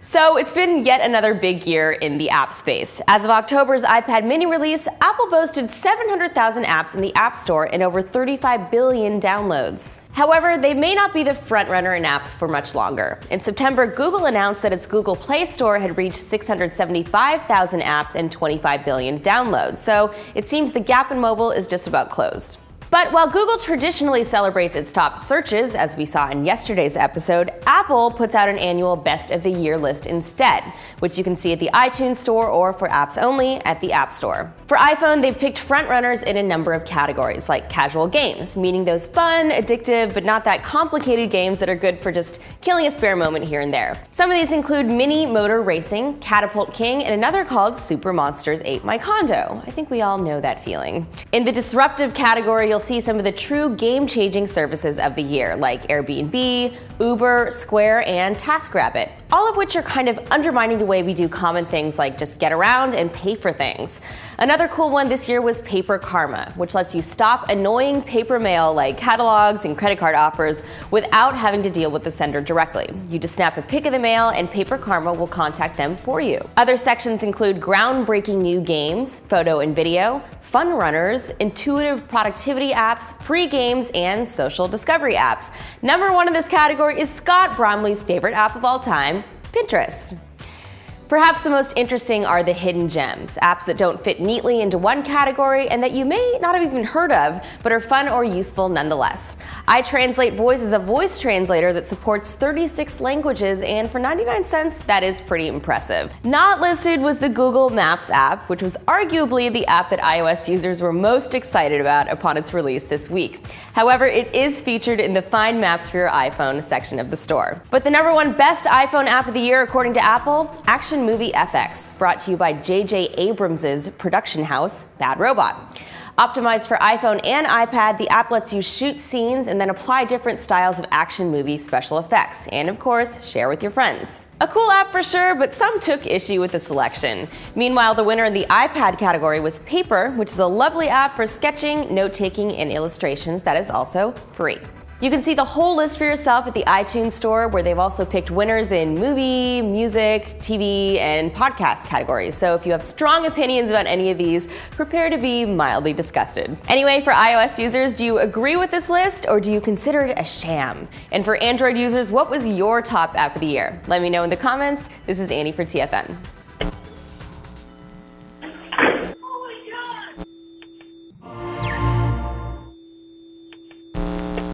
So it's been yet another big year in the app space. As of October's iPad mini release, Apple boasted 700,000 apps in the App Store and over 35 billion downloads. However, they may not be the frontrunner in apps for much longer. In September, Google announced that its Google Play Store had reached 675,000 apps and 25 billion downloads, so it seems the gap in mobile is just about closed. But while Google traditionally celebrates its top searches, as we saw in yesterday's episode, Apple puts out an annual Best of the Year list instead, which you can see at the iTunes Store or, for apps only, at the App Store. For iPhone, they've picked frontrunners in a number of categories, like casual games, meaning those fun, addictive, but not that complicated games that are good for just killing a spare moment here and there. Some of these include Mini Motor Racing, Catapult King, and another called Super Monsters Ate My Condo. I think we all know that feeling. In the disruptive category, you'll see some of the true game-changing services of the year, like Airbnb, Uber, Square, and TaskRabbit, all of which are kind of undermining the way we do common things like just get around and pay for things. Another cool one this year was Paper Karma, which lets you stop annoying paper mail like catalogs and credit card offers without having to deal with the sender directly. You just snap a pic of the mail and Paper Karma will contact them for you. Other sections include groundbreaking new games, photo and video, fun runners, intuitive productivity apps, free games, and social discovery apps. Number one in this category is Scott Bromley's favorite app of all time, Pinterest. Perhaps the most interesting are the hidden gems, apps that don't fit neatly into one category and that you may not have even heard of, but are fun or useful nonetheless. iTranslate Voice is a voice translator that supports 36 languages, and for 99 cents, that is pretty impressive. Not listed was the Google Maps app, which was arguably the app that iOS users were most excited about upon its release this week. However, it is featured in the Find Maps for Your iPhone section of the store. But the number one best iPhone app of the year, according to Apple, Action Movie FX, brought to you by J.J. Abrams' production house, Bad Robot. Optimized for iPhone and iPad, the app lets you shoot scenes and then apply different styles of action movie special effects, and of course, share with your friends. A cool app for sure, but some took issue with the selection. Meanwhile, the winner in the iPad category was Paper, which is a lovely app for sketching, note-taking, and illustrations that is also free. You can see the whole list for yourself at the iTunes Store, where they've also picked winners in movie, music, TV, and podcast categories. So if you have strong opinions about any of these, prepare to be mildly disgusted. Anyway, for iOS users, do you agree with this list or do you consider it a sham? And for Android users, what was your top app of the year? Let me know in the comments. This is Annie for TFN.